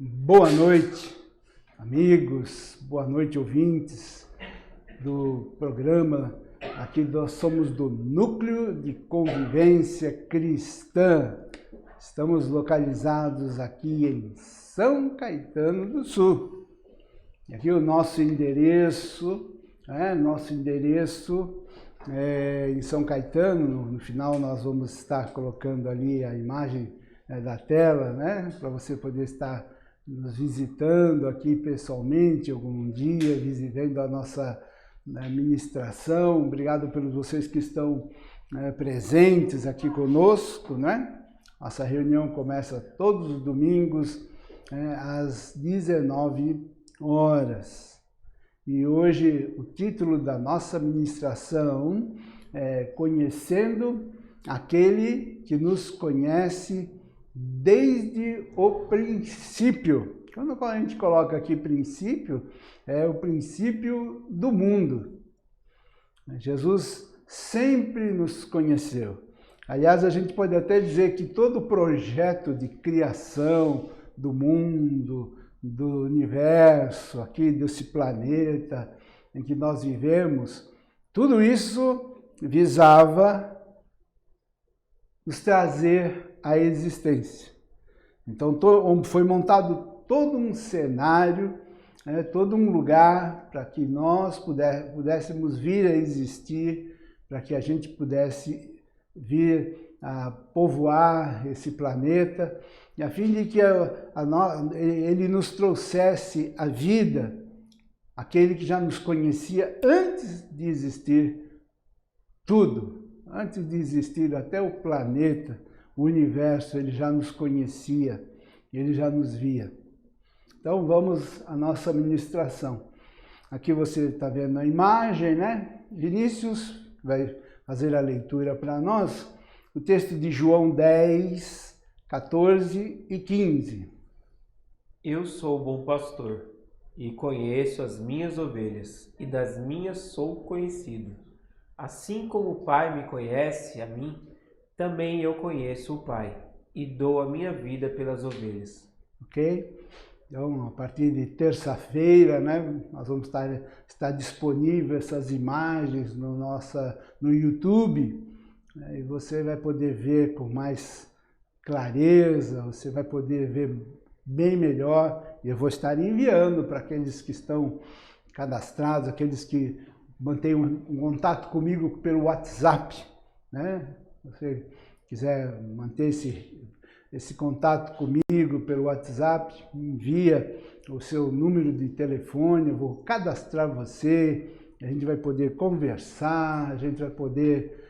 Boa noite, amigos, boa noite, ouvintes do programa. Aqui nós somos do Núcleo de Convivência Cristã. Estamos localizados aqui em São Caetano do Sul. E aqui o nosso endereço é em São Caetano. No final nós vamos estar colocando ali a imagem da tela, né, para você poder estar nos visitando aqui pessoalmente algum dia, visitando a nossa ministração. Obrigado pelos vocês que estão presentes aqui conosco, né? Nossa reunião começa todos os domingos às 19 horas. E hoje o título da nossa ministração é Conhecendo aquele que nos conhece desde o princípio. Quando a gente coloca aqui princípio, é o princípio do mundo. Jesus sempre nos conheceu. Aliás, a gente pode até dizer que todo o projeto de criação do mundo, do universo, aqui desse planeta em que nós vivemos, tudo isso visava nos trazer à existência. Então foi montado todo um cenário, todo um lugar para que nós pudéssemos vir a existir, para que a gente pudesse vir a povoar esse planeta, e a fim de que ele nos trouxesse a vida, aquele que já nos conhecia antes de existir tudo. Antes de existir até o planeta, o universo, ele já nos conhecia, ele já nos via. Então vamos à nossa ministração. Aqui você está vendo a imagem, né? Vinícius vai fazer a leitura para nós, o texto de João 10, 14 e 15. Eu sou o bom pastor, e conheço as minhas ovelhas, e das minhas sou conhecido. Assim como o Pai me conhece a mim, também eu conheço o Pai, e dou a minha vida pelas ovelhas. Ok? Então, a partir de terça-feira, né, nós vamos estar disponível essas imagens no YouTube, né, e você vai poder ver com mais clareza, você vai poder ver bem melhor, e eu vou estar enviando para aqueles que estão cadastrados, aqueles que mantém um contato comigo pelo WhatsApp, né? Se você quiser manter esse contato comigo pelo WhatsApp, envia o seu número de telefone, eu vou cadastrar você, a gente vai poder conversar, a gente vai poder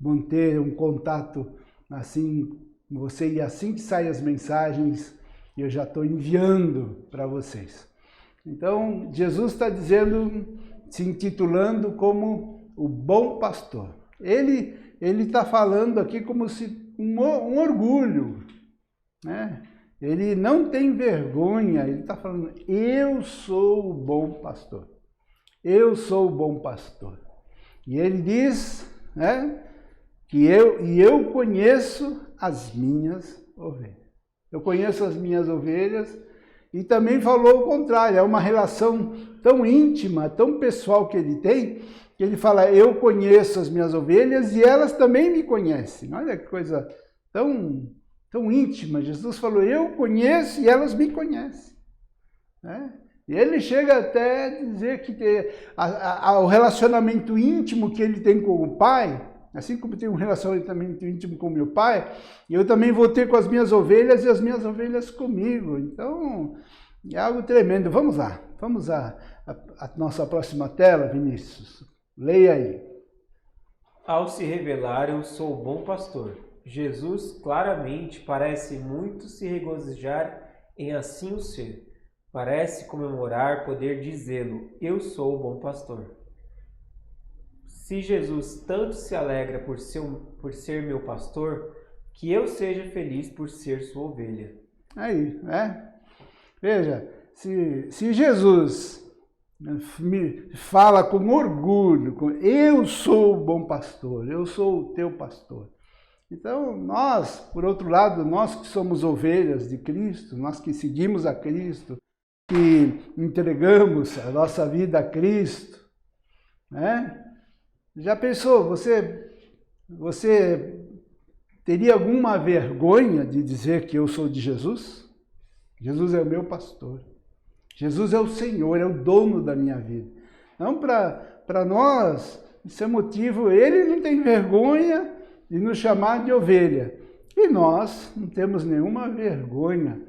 manter um contato assim com você, e assim que saem as mensagens, eu já estou enviando para vocês. Então, Jesus está dizendo, se intitulando como o bom pastor. Ele está falando aqui como se um orgulho, né? Ele não tem vergonha, ele está falando, eu sou o bom pastor. Eu sou o bom pastor. E ele diz, né, que eu conheço as minhas ovelhas. Eu conheço as minhas ovelhas. E também falou o contrário, é uma relação tão íntima, tão pessoal que ele tem, que ele fala, eu conheço as minhas ovelhas e elas também me conhecem. Olha que coisa tão íntima. Jesus falou, eu conheço e elas me conhecem. Né? E ele chega até a dizer que o relacionamento íntimo que ele tem com o Pai, assim como tem um relacionamento íntimo com meu Pai, eu também vou ter com as minhas ovelhas e as minhas ovelhas comigo. Então, é algo tremendo. Vamos lá, vamos à nossa próxima tela, Vinícius. Leia aí. Ao se revelar, eu sou o bom pastor. Jesus claramente parece muito se regozijar em assim o ser. Parece comemorar poder dizê-lo, eu sou o bom pastor. Se Jesus tanto se alegra por ser meu pastor, que eu seja feliz por ser sua ovelha. Aí, né? Veja, se Jesus me fala com orgulho, eu sou o bom pastor, eu sou o teu pastor, Então, nós, por outro lado, nós que somos ovelhas de Cristo, nós que seguimos a Cristo, que entregamos a nossa vida a Cristo, né? Já pensou, você teria alguma vergonha de dizer que eu sou de Jesus? Jesus é o meu pastor. Jesus é o Senhor, é o dono da minha vida. Então, para nós, isso é motivo, ele não tem vergonha de nos chamar de ovelha. E nós não temos nenhuma vergonha,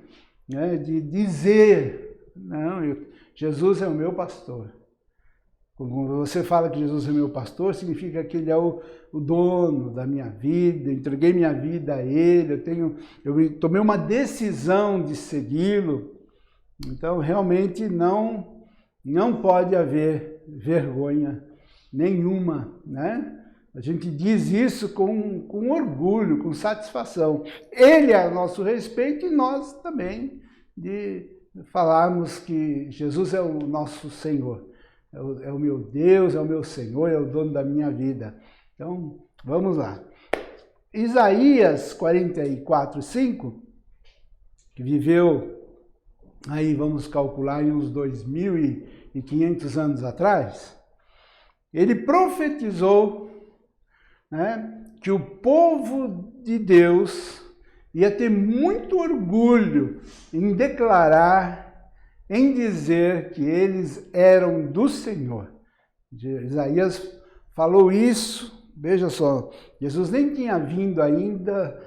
né, de dizer, não, Jesus é o meu pastor. Quando você fala que Jesus é meu pastor, significa que ele é o dono da minha vida, entreguei minha vida a ele, eu tomei uma decisão de segui-lo. Então, realmente não pode haver vergonha nenhuma, né? A gente diz isso com orgulho, com satisfação. Ele é a nosso respeito e nós também de falarmos que Jesus é o nosso Senhor. É o meu Deus, é o meu Senhor, é o dono da minha vida. Então, vamos lá. Isaías 44:5, que viveu, aí vamos calcular, em uns 2.500 anos atrás, ele profetizou, né, que o povo de Deus ia ter muito orgulho em declarar, em dizer que eles eram do Senhor. Isaías falou isso, veja só, Jesus nem tinha vindo ainda,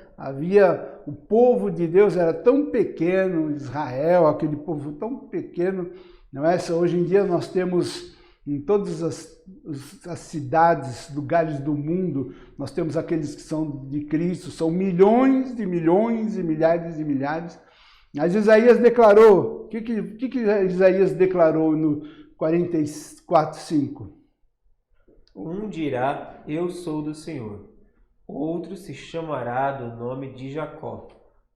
o povo de Deus era tão pequeno, Israel, aquele povo tão pequeno, não é? Hoje em dia nós temos em todas as cidades, lugares do mundo, nós temos aqueles que são de Cristo, são milhões de milhões e milhares de milhares. Mas Isaías declarou, o que Isaías declarou no 44:5? Um dirá, eu sou do Senhor. Outro se chamará do nome de Jacó.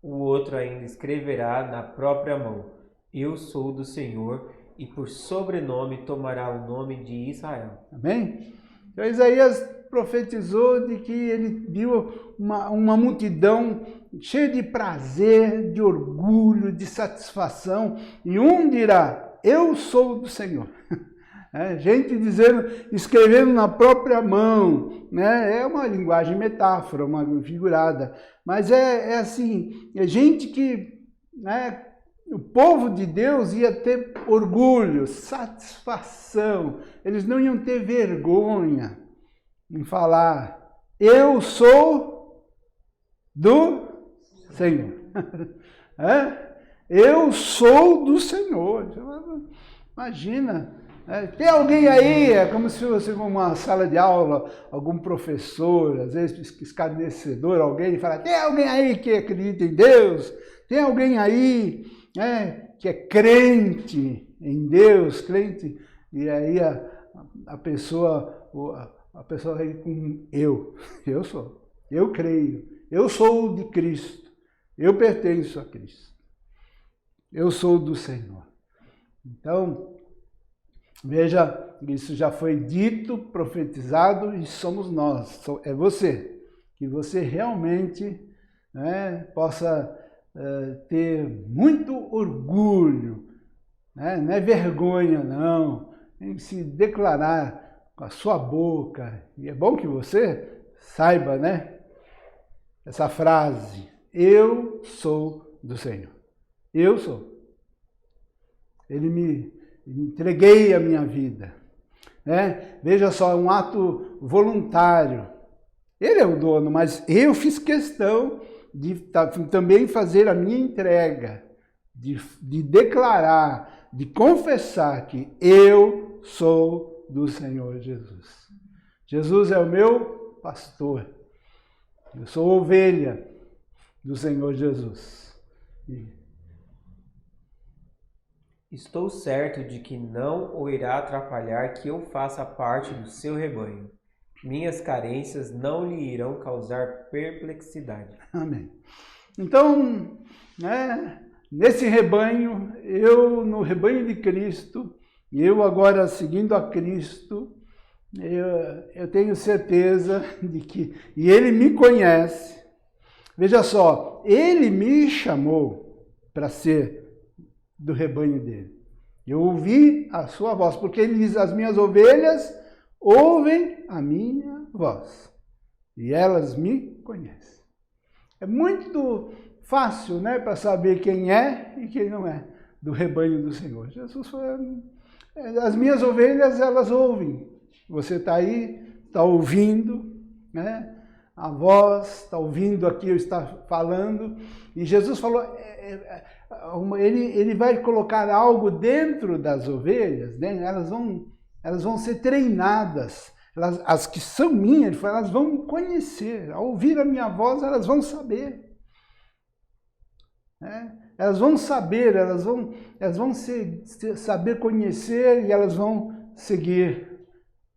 O outro ainda escreverá na própria mão, eu sou do Senhor, e por sobrenome tomará o nome de Israel. Amém? Então Isaías profetizou de que ele viu uma multidão cheia de prazer, de orgulho, de satisfação, e um dirá, eu sou do Senhor. Gente dizendo, escrevendo na própria mão, né? É uma linguagem metáfora, uma figurada, mas é assim, é gente que, né, o povo de Deus ia ter orgulho, satisfação, eles não iam ter vergonha em falar, eu sou do Senhor. Eu sou do Senhor. Imagina, tem alguém aí, é como se fosse uma sala de aula, algum professor, às vezes escarnecedor, alguém fala, tem alguém aí que acredita em Deus? Tem alguém aí que é crente em Deus, crente? E aí a pessoa aí com eu sou, eu creio, eu sou de Cristo, eu pertenço a Cristo, eu sou do Senhor. Então, veja, isso já foi dito, profetizado e somos nós, é você, que você realmente, né, possa ter muito orgulho, né, não é vergonha não, em se declarar com a sua boca, e é bom que você saiba, né, essa frase, eu sou do Senhor, eu sou, ele me entreguei a minha vida, né? Veja só, um ato voluntário, ele é o dono, mas eu fiz questão de também fazer a minha entrega, de declarar, de confessar que eu sou do Senhor Jesus. Jesus é o meu pastor. Eu sou ovelha do Senhor Jesus. Estou certo de que não o irá atrapalhar que eu faça parte do seu rebanho. Minhas carências não lhe irão causar perplexidade. Amém. Então, né, nesse rebanho, no rebanho de Cristo, eu agora seguindo a Cristo, eu tenho certeza de que, e Ele me conhece, Veja só, ele me chamou para ser do rebanho dele. Eu ouvi a sua voz, porque ele diz, as minhas ovelhas ouvem a minha voz e elas me conhecem. É muito fácil, né, para saber quem é e quem não é do rebanho do Senhor. Jesus falou, as minhas ovelhas, elas ouvem. Você está aí, está ouvindo, né? A voz, está ouvindo aqui eu estar falando. E Jesus falou, ele vai colocar algo dentro das ovelhas, né? Elas vão ser treinadas. As que são minhas, ele falou, elas vão conhecer. Ao ouvir a minha voz, elas vão saber. Né? Elas vão saber, elas vão saber conhecer e elas vão seguir.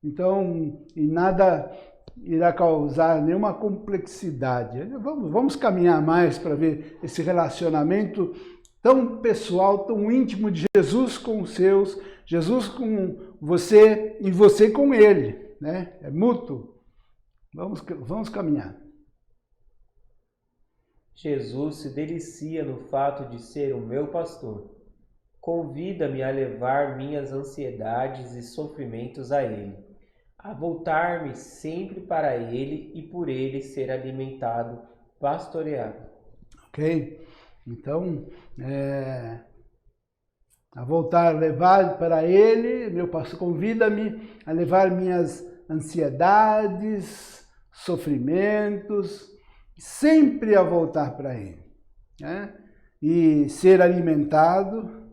Então, e nada irá causar nenhuma complexidade. Vamos caminhar mais para ver esse relacionamento tão pessoal, tão íntimo de Jesus com os seus, Jesus com você e você com ele, né? É mútuo. Vamos caminhar. Jesus se delicia no fato de ser o meu pastor. Convida-me a levar minhas ansiedades e sofrimentos a ele, a voltar-me sempre para ele e por ele ser alimentado, pastoreado. Ok? Então, a voltar, levar para ele, meu pastor, convida-me a levar minhas ansiedades, sofrimentos, sempre a voltar para ele, né? E ser alimentado.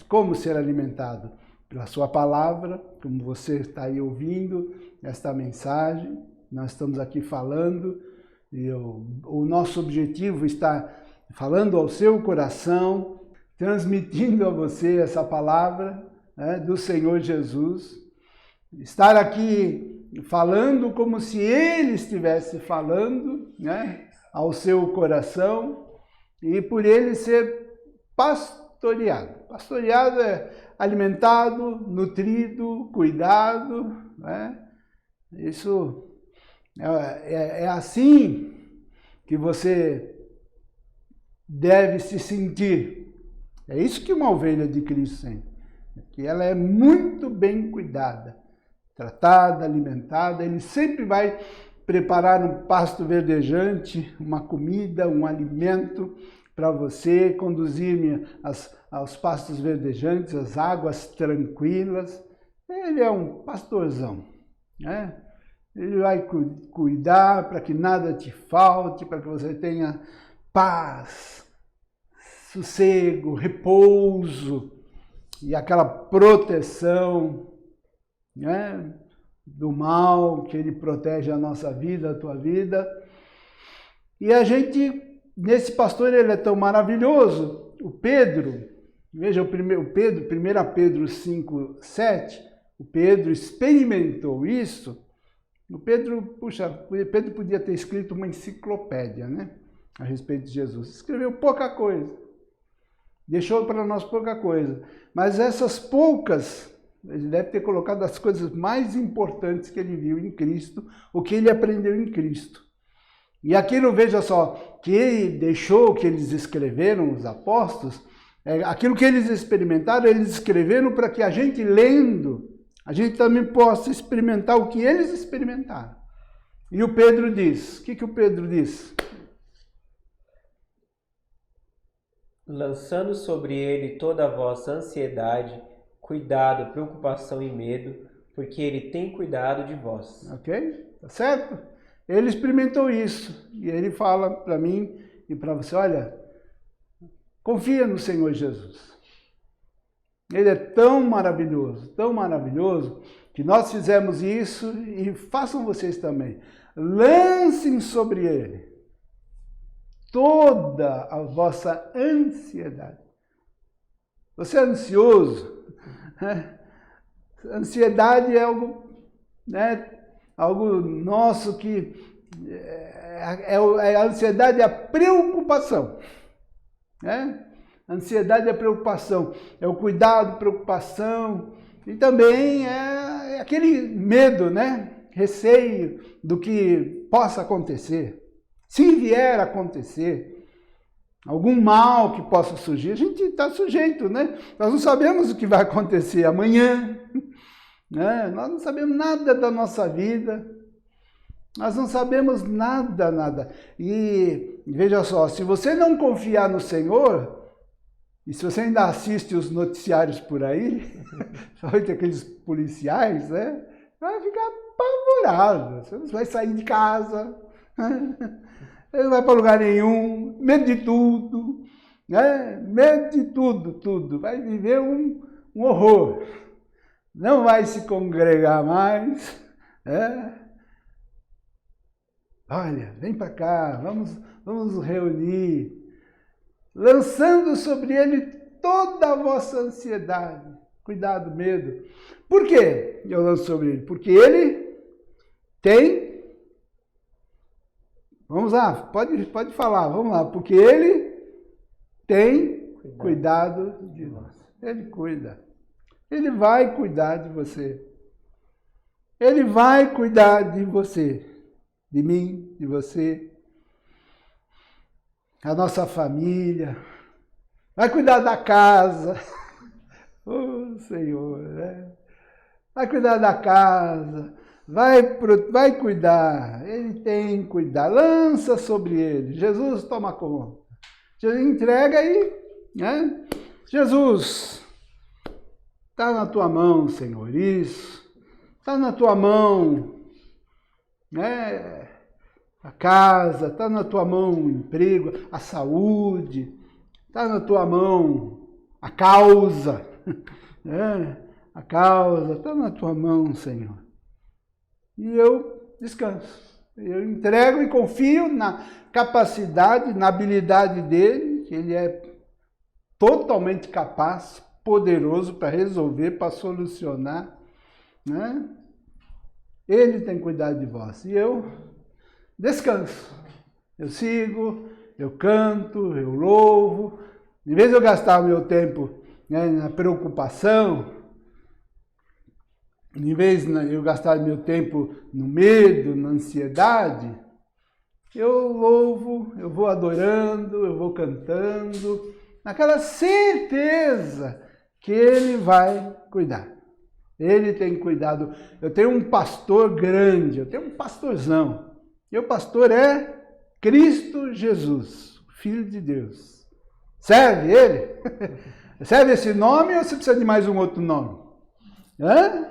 Como ser alimentado? Pela sua palavra, como você está aí ouvindo esta mensagem, nós estamos aqui falando, e o nosso objetivo está falando ao seu coração, transmitindo a você essa palavra, né, do Senhor Jesus, estar aqui falando como se Ele estivesse falando, né, ao seu coração, e por Ele ser pastoreado. Pastoreado é alimentado, nutrido, cuidado, né? Isso é assim que você deve se sentir. É isso que uma ovelha de Cristo sente, que ela é muito bem cuidada, tratada, alimentada. Ele sempre vai preparar um pasto verdejante, uma comida, um alimento para você, conduzir-me aos pastos verdejantes, às águas tranquilas. Ele é um pastorzão, né? Ele vai cuidar para que nada te falte, para que você tenha paz, sossego, repouso e aquela proteção, né, do mal, que ele protege a nossa vida, a tua vida. E a gente, nesse pastor, ele é tão maravilhoso. O Pedro, veja o 1 Pedro 5:7, o Pedro experimentou isso. O Pedro podia ter escrito uma enciclopédia, né, a respeito de Jesus. Escreveu pouca coisa, deixou para nós pouca coisa, mas essas poucas, ele deve ter colocado as coisas mais importantes que ele viu em Cristo, o que ele aprendeu em Cristo. E aquilo, veja só, que ele deixou, que eles escreveram, os apóstolos, aquilo que eles experimentaram, eles escreveram para que a gente, lendo, a gente também possa experimentar o que eles experimentaram. E o Pedro diz, o que o Pedro diz? Lançando sobre ele toda a vossa ansiedade, cuidado, preocupação e medo, porque ele tem cuidado de vós. Ok? Tá certo? Ele experimentou isso. E ele fala para mim e para você, olha, confia no Senhor Jesus. Ele é tão maravilhoso, que nós fizemos isso e façam vocês também. Lancem sobre ele toda a vossa ansiedade. Você é ansioso? Ansiedade é algo, né, algo nosso que a ansiedade é a preocupação, né? A ansiedade é a preocupação, é o cuidado, preocupação, e também é aquele medo, né? Receio do que possa acontecer. Se vier a acontecer algum mal que possa surgir, a gente está sujeito, né? Nós não sabemos o que vai acontecer amanhã, né? Nós não sabemos nada da nossa vida, nós não sabemos nada. E veja só, se você não confiar no Senhor, e se você ainda assiste os noticiários por aí, sabe aqueles policiais, né? Vai ficar apavorado, você não vai sair de casa, não vai para lugar nenhum, medo de tudo, né? Medo de tudo, vai viver um horror, não vai se congregar mais, né? Olha, vem para cá, vamos nos reunir, lançando sobre ele toda a vossa ansiedade, cuidado, medo. Por quê eu lanço sobre ele? Porque ele tem, vamos lá, pode falar, vamos lá, porque ele tem cuidado de nós. Ele cuida, ele vai cuidar de você, ele vai cuidar de você, de mim, de você, a nossa família, vai cuidar da casa, oh Senhor, né? Vai cuidar da casa, vai cuidar, ele tem cuidado, lança sobre ele, Jesus toma conta, Jesus entrega aí, né? Jesus, está na tua mão, Senhor, isso, está na tua mão, né? A casa, está na tua mão o emprego, a saúde, está na tua mão a causa, né? A causa está na tua mão, Senhor. E eu descanso, eu entrego e confio na capacidade, na habilidade dele, que ele é totalmente capaz, poderoso para resolver, para solucionar, né? Ele tem cuidado de vós e eu descanso, eu sigo, eu canto, eu louvo. Em vez de eu gastar o meu tempo, né, na preocupação, em vez de eu gastar meu tempo no medo, na ansiedade, eu louvo, eu vou adorando, eu vou cantando, naquela certeza que ele vai cuidar. Ele tem cuidado. Eu tenho um pastor grande, eu tenho um pastorzão. Meu pastor é Cristo Jesus, Filho de Deus. Serve ele? Serve esse nome ou você precisa de mais um outro nome? Hã?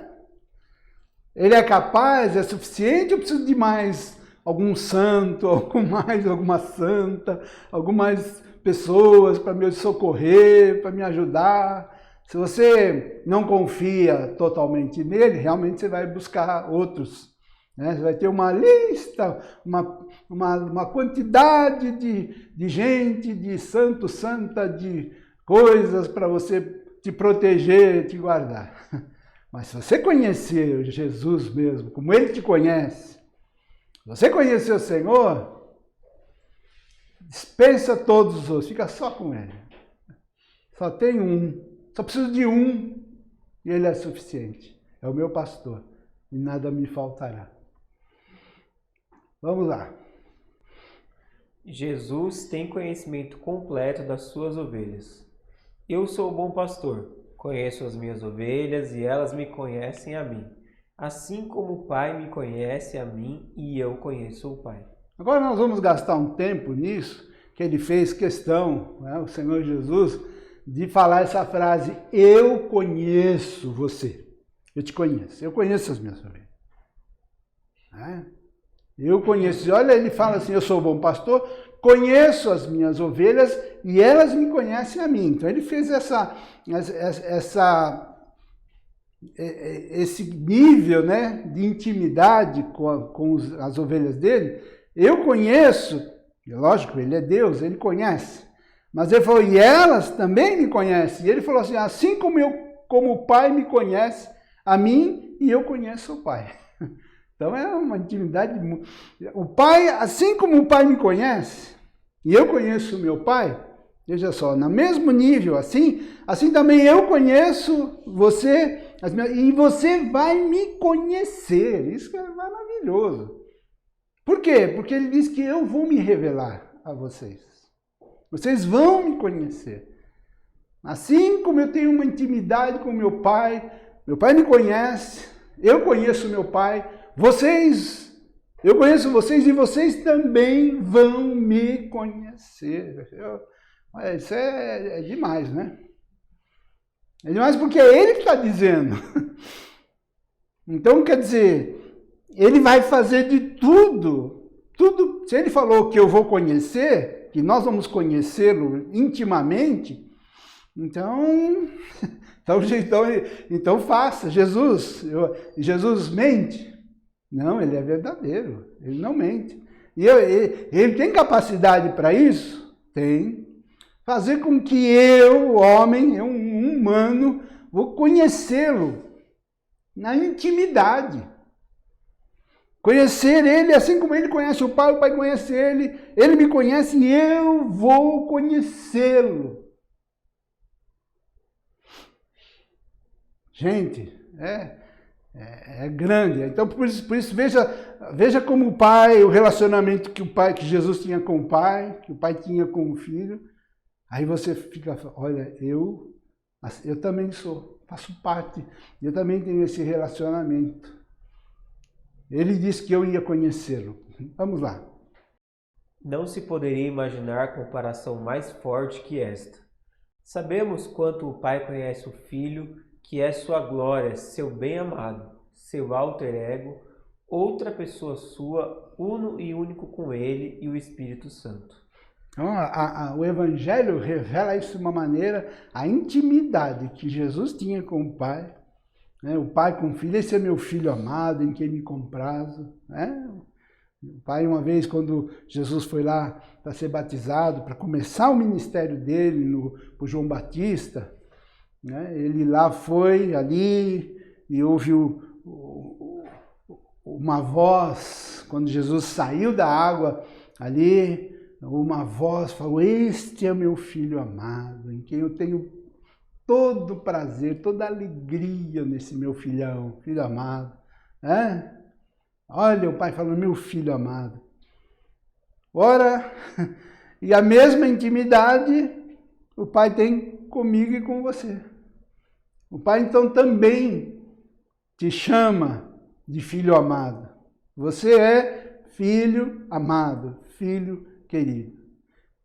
Ele é capaz, é suficiente ou preciso de mais algum santo, alguma santa, algumas pessoas para me socorrer, para me ajudar? Se você não confia totalmente nele, realmente você vai buscar outros. Né? Você vai ter uma lista, uma quantidade de gente, de santo, santa, de coisas para você te proteger, te guardar. Mas se você conhecer Jesus mesmo, como ele te conhece, se você conhecer o Senhor, dispensa todos os outros, fica só com ele. Só tem um, só preciso de um e ele é suficiente. É o meu pastor e nada me faltará. Vamos lá. Jesus tem conhecimento completo das suas ovelhas. Eu sou o bom pastor. Conheço as minhas ovelhas e elas me conhecem a mim. Assim como o Pai me conhece a mim e eu conheço o Pai. Agora nós vamos gastar um tempo nisso, que ele fez questão, né, o Senhor Jesus, de falar essa frase, eu conheço você. Eu te conheço, eu conheço as minhas ovelhas. Eu conheço, olha, ele fala assim, eu sou o bom pastor, conheço as minhas ovelhas e elas me conhecem a mim. Então ele fez esse nível, né, de intimidade com as ovelhas dele. Eu conheço, lógico, ele é Deus, ele conhece. Mas ele falou, e elas também me conhecem. E ele falou assim, assim como o Pai me conhece a mim e eu conheço o Pai. Então é uma intimidade. O Pai, assim como o Pai me conhece, e eu conheço o meu Pai, veja só, no mesmo nível, assim também eu conheço você, e você vai me conhecer. Isso é maravilhoso. Por quê? Porque ele diz que eu vou me revelar a vocês. Vocês vão me conhecer. Assim como eu tenho uma intimidade com meu pai me conhece, eu conheço meu pai, eu conheço vocês e vocês também vão me conhecer. Isso é demais, né? É demais porque é ele que está dizendo. Então, quer dizer, ele vai fazer de tudo. Se ele falou que eu vou conhecer, que nós vamos conhecê-lo intimamente, então faça. Jesus mente? Não, ele é verdadeiro, ele não mente. E ele tem capacidade para isso? Tem. Fazer com que eu, homem, um humano, vou conhecê-lo na intimidade. Conhecer ele assim como ele conhece o pai conhece ele me conhece e eu vou conhecê-lo. Gente, é grande. Então, por isso veja como o relacionamento que Jesus tinha com o pai, que o pai tinha com o filho. Aí você fica, olha, eu também faço parte, eu também tenho esse relacionamento. Ele disse que eu ia conhecê-lo. Vamos lá. Não se poderia imaginar comparação mais forte que esta. Sabemos quanto o Pai conhece o Filho, que é sua glória, seu bem-amado, seu alter ego, outra pessoa sua, uno e único com ele e o Espírito Santo. Então, o Evangelho revela isso de uma maneira, a intimidade que Jesus tinha com o Pai, né? O Pai com o Filho, esse é meu Filho amado, em quem me comprazo. Né? O Pai, uma vez, quando Jesus foi lá para ser batizado, para começar o ministério dele, por João Batista, né? Ele lá foi, ali, e ouve uma voz, quando Jesus saiu da água, ali, uma voz falou, este é meu Filho amado, em quem eu tenho todo prazer, toda alegria nesse meu filhão, filho amado. Né? Olha o pai falando, meu filho amado. Ora, e a mesma intimidade o pai tem comigo e com você. O pai então também te chama de filho amado. Você é filho amado, filho querido.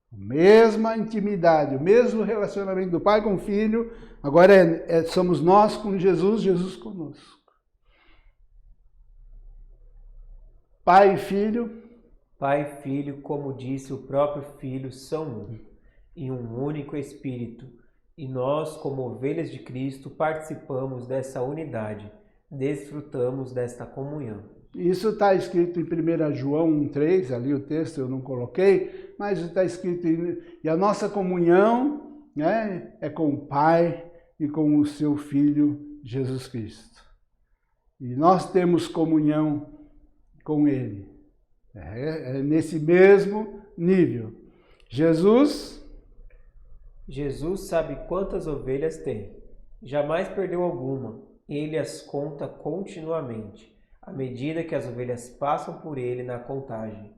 A mesma intimidade, o mesmo relacionamento do pai com o filho, agora somos nós com Jesus, Jesus conosco. Pai e filho. Pai e filho, como disse o próprio Filho, são um, e um único Espírito. E nós, como ovelhas de Cristo, participamos dessa unidade, desfrutamos desta comunhão. Isso está escrito em 1 João 1,3, ali o texto eu não coloquei, mas está escrito, e a nossa comunhão, né, é com o Pai e com o seu Filho Jesus Cristo. E nós temos comunhão com Ele. É nesse mesmo nível. Jesus sabe quantas ovelhas tem. Jamais perdeu alguma. Ele as conta continuamente, à medida que as ovelhas passam por ele na contagem.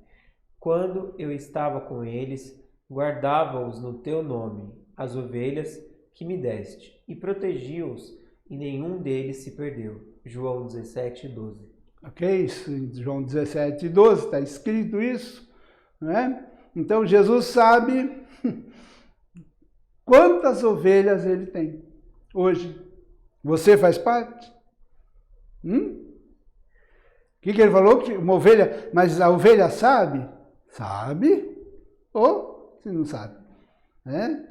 Quando eu estava com eles, guardava-os no teu nome, as ovelhas que me deste, e protegi-os, e nenhum deles se perdeu. João 17:12. Ok, isso em João 17:12 está escrito isso, né? Então Jesus sabe quantas ovelhas ele tem hoje. Você faz parte? O que ele falou? Que uma ovelha, mas a ovelha sabe? Sabe? Ou se não sabe? Né?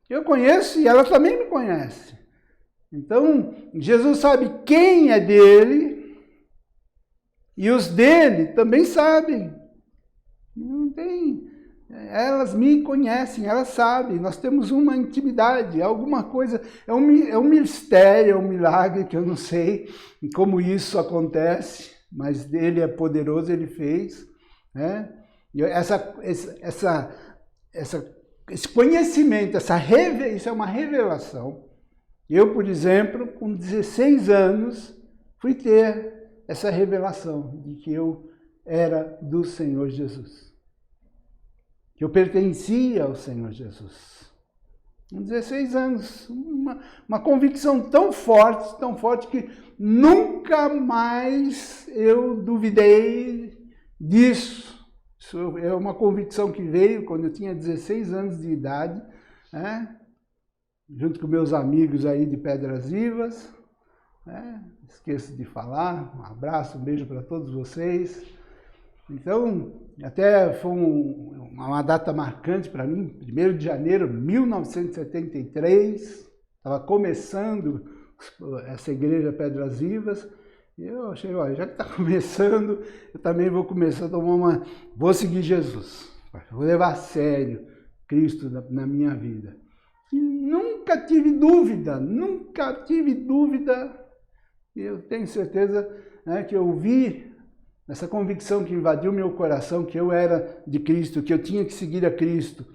Eu conheço e ela também me conhece. Então, Jesus sabe quem é dele e os dele também sabem. Não tem. Elas me conhecem, elas sabem. Nós temos uma intimidade, alguma coisa. É um mistério, é um milagre que eu não sei como isso acontece, mas ele é poderoso, ele fez. Né? E esse conhecimento, isso é uma revelação. Eu, por exemplo, com 16 anos, fui ter essa revelação de que eu era do Senhor Jesus. Que eu pertencia ao Senhor Jesus. Com 16 anos, uma convicção tão forte que nunca mais eu duvidei disso. Isso é uma convicção que veio quando eu tinha 16 anos de idade, né? Junto com meus amigos aí de Pedras Vivas. Né? Esqueço de falar, um abraço, um beijo para todos vocês. Então, até foi uma data marcante para mim, 1º de janeiro de 1973, estava começando essa igreja Pedras Vivas, e eu achei, olha, já que está começando, eu também vou começar a tomar vou seguir Jesus, vou levar a sério Cristo na minha vida. E nunca tive dúvida, e eu tenho certeza, né, que eu vi essa convicção que invadiu meu coração, que eu era de Cristo, que eu tinha que seguir a Cristo,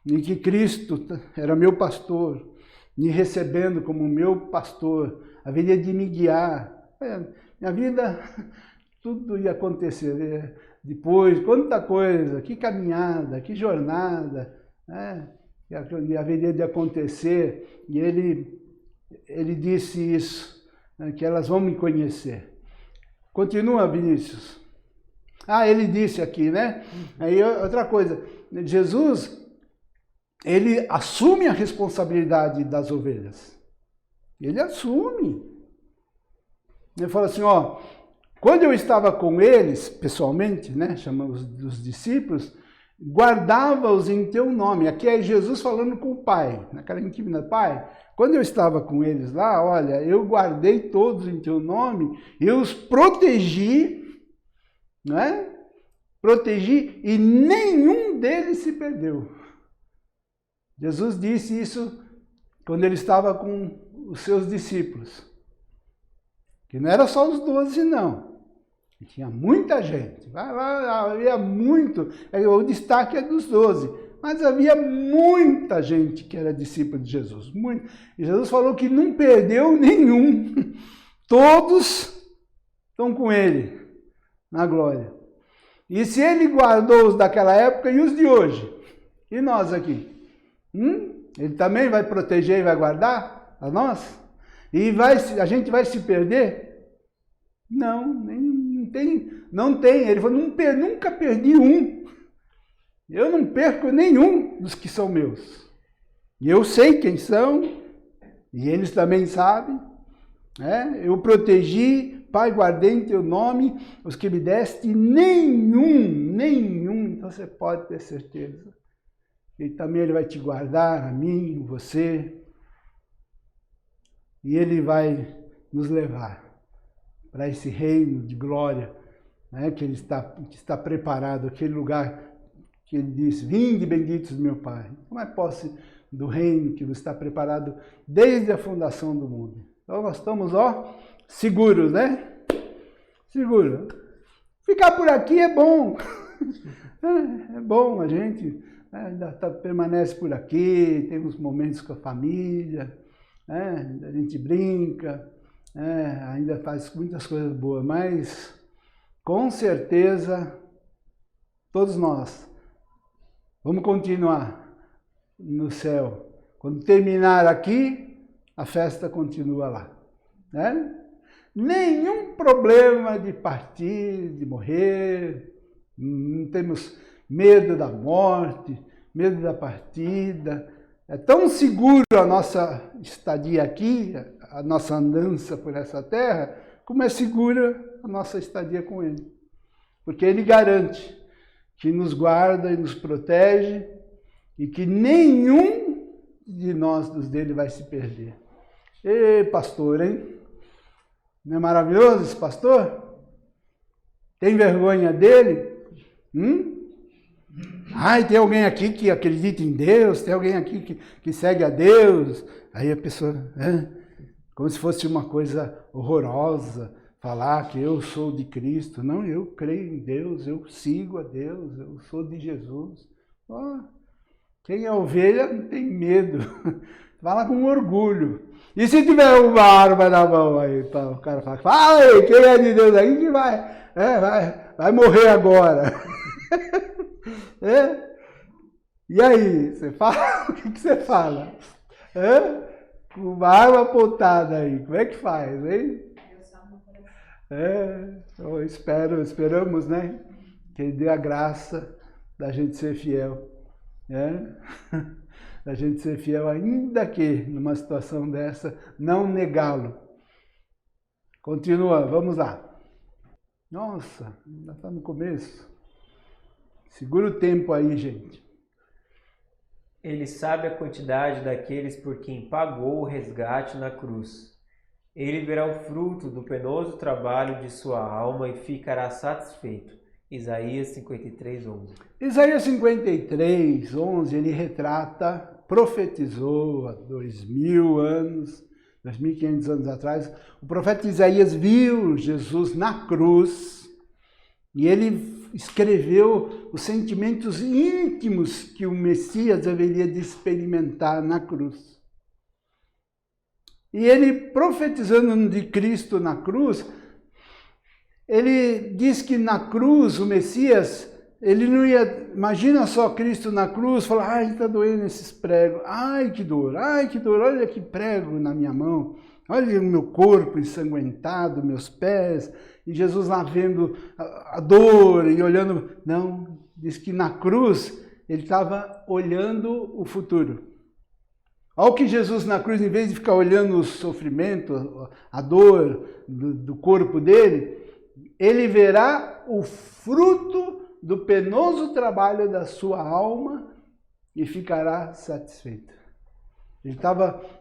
e que Cristo era meu pastor, me recebendo como meu pastor, haveria de me guiar. Minha vida, tudo ia acontecer depois, quanta coisa, que caminhada, que jornada, né? Que haveria de acontecer. E ele disse isso, né, que elas vão me conhecer. Continua, Vinícius. Ele disse aqui, né? Aí outra coisa, Jesus, ele assume a responsabilidade das ovelhas. Ele assume. Ele fala assim, ó, quando eu estava com eles, pessoalmente, né, chamamos dos discípulos, guardava-os em teu nome. Aqui é Jesus falando com o Pai, naquela intimidade. Pai, quando eu estava com eles lá, olha, eu guardei todos em teu nome, eu os protegi, não é? Protegi e nenhum deles se perdeu. Jesus disse isso quando ele estava com os seus discípulos. Que não era só os 12, não. Tinha muita gente. Havia muito. O destaque é dos 12. Mas havia muita gente que era discípulo de Jesus. Muito. E Jesus falou que não perdeu nenhum. Todos estão com ele na glória. E se ele guardou os daquela época e os de hoje? E nós aqui? Ele também vai proteger e vai guardar a nós? E a gente vai se perder? Não, não tem. Ele falou, nunca perdi um. Eu não perco nenhum dos que são meus. E eu sei quem são, e eles também sabem. Eu protegi, Pai, guardei em teu nome os que me deste, nenhum. Então você pode ter certeza. E também ele vai te guardar, a mim, você. E ele vai nos levar para esse reino de glória, né, que está preparado, aquele lugar que ele disse, vinde benditos meu Pai. Então é posse do reino que está preparado desde a fundação do mundo. Então nós estamos, seguros, né? Seguro. Ficar por aqui é bom. É bom, a gente ainda permanece por aqui, temos momentos com a família, a gente brinca, ainda faz muitas coisas boas, mas com certeza todos nós vamos continuar no céu. Quando terminar aqui, a festa continua lá, né? Nenhum problema de partir, de morrer, não temos medo da morte, medo da partida. É tão seguro a nossa estadia aqui, a nossa andança por essa terra, como é segura a nossa estadia com Ele. Porque Ele garante que nos guarda e nos protege e que nenhum de nós dos dele vai se perder. Ei, pastor, hein? Não é maravilhoso esse pastor? Tem vergonha dele? Tem alguém aqui que acredita em Deus, tem alguém aqui que segue a Deus. Aí a pessoa, como se fosse uma coisa horrorosa, falar que eu sou de Cristo. Não, eu creio em Deus, eu sigo a Deus, eu sou de Jesus. Quem é ovelha não tem medo, fala com orgulho. E se tiver uma arma na mão aí, o cara fala aí, quem é de Deus aí que vai vai morrer agora. E aí, você fala? O que você fala? Com uma arma apontada aí, como é que faz, hein? Eu esperamos, né? Que Ele dê a graça da gente ser fiel. Da gente ser fiel, ainda que numa situação dessa, não negá-lo. Continua, vamos lá. Nossa, ainda está no começo. Segura o tempo aí, gente. Ele sabe a quantidade daqueles por quem pagou o resgate na cruz. Ele verá o fruto do penoso trabalho de sua alma e ficará satisfeito. Isaías 53:11. Isaías 53:11, ele retrata, profetizou há 2.000 anos, 2.500 anos atrás, o profeta Isaías viu Jesus na cruz e ele escreveu os sentimentos íntimos que o Messias deveria de experimentar na cruz. E ele, profetizando de Cristo na cruz, ele diz que na cruz, o Messias, ele não ia... Imagina só Cristo na cruz, falar, ai, está doendo esses pregos, ai, que dor, olha que prego na minha mão, olha o meu corpo ensanguentado, meus pés, e Jesus lá vendo a dor e olhando... Não, diz que na cruz, ele estava olhando o futuro. Olha que Jesus na cruz, em vez de ficar olhando o sofrimento, a dor do corpo dele, ele verá o fruto do penoso trabalho da sua alma e ficará satisfeito. Ele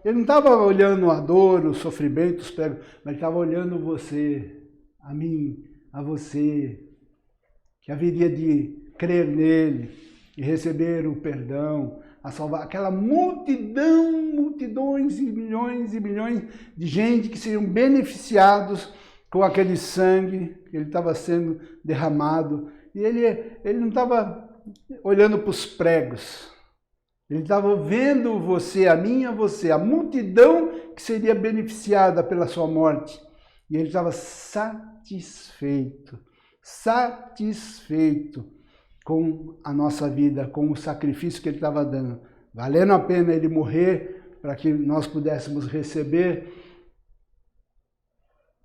não estava olhando a dor, o sofrimento, os pregos, mas ele estava olhando você, a mim, a você, que haveria de crer nele e receber o perdão, a salvar aquela multidões e milhões de gente que seriam beneficiados com aquele sangue que ele estava sendo derramado. E ele não estava olhando para os pregos. Ele estava vendo você, a mim e a você, a multidão que seria beneficiada pela sua morte. E ele estava satisfeito com a nossa vida, com o sacrifício que ele estava dando. Valendo a pena ele morrer para que nós pudéssemos receber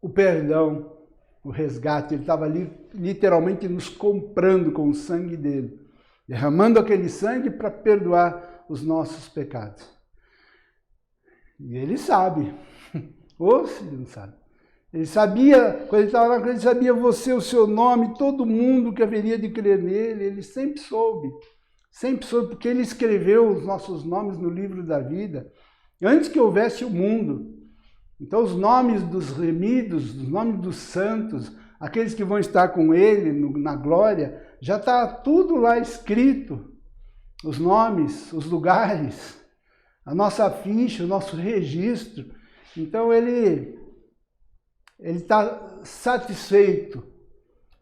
o perdão, o resgate. Ele estava ali literalmente nos comprando com o sangue dele, derramando aquele sangue para perdoar os nossos pecados. E ele sabe, ou se ele não sabe. Ele sabia, quando ele estava lá, ele sabia você, o seu nome, todo mundo que haveria de crer nele, ele sempre soube, porque ele escreveu os nossos nomes no livro da vida, antes que houvesse o mundo. Então os nomes dos remidos, os nomes dos santos, aqueles que vão estar com ele na glória, já está tudo lá escrito, os nomes, os lugares, a nossa ficha, o nosso registro. Então ele está satisfeito.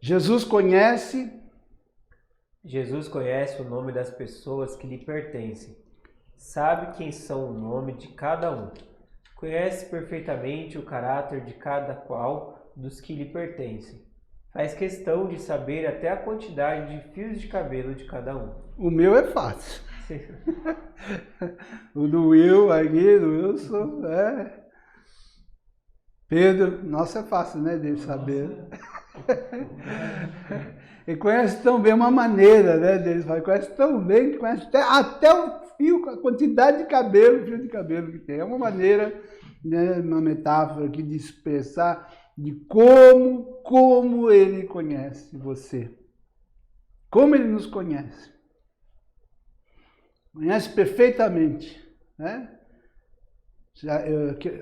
Jesus conhece o nome das pessoas que lhe pertencem. Sabe quem são o nome de cada um. Conhece perfeitamente o caráter de cada qual dos que lhe pertencem. Faz questão de saber até a quantidade de fios de cabelo de cada um. O meu é fácil. O do Will aqui, do Wilson, Pedro, nossa, é fácil, né, dele saber. Ele conhece tão bem uma maneira, né, dele conhece tão bem, que conhece até o fio, a quantidade de cabelo, fio de cabelo que tem. É uma maneira, né, uma metáfora aqui de expressar de como ele conhece você. Como ele nos conhece. Conhece perfeitamente, né?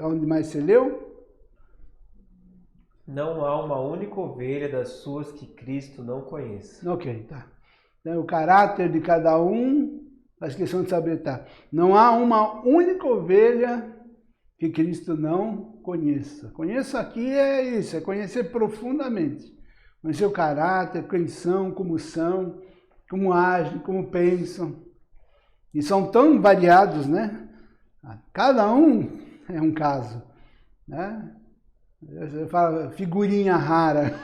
Onde mais você leu? Não há uma única ovelha das suas que Cristo não conheça. Ok, tá. Então, o caráter de cada um, faz questão de saber, tá. Não há uma única ovelha que Cristo não conheça. Conheça aqui é isso, é conhecer profundamente. Conhecer o caráter, quem são, como agem, como pensam. E são tão variados, né? Cada um é um caso, né? Eu falo figurinha rara,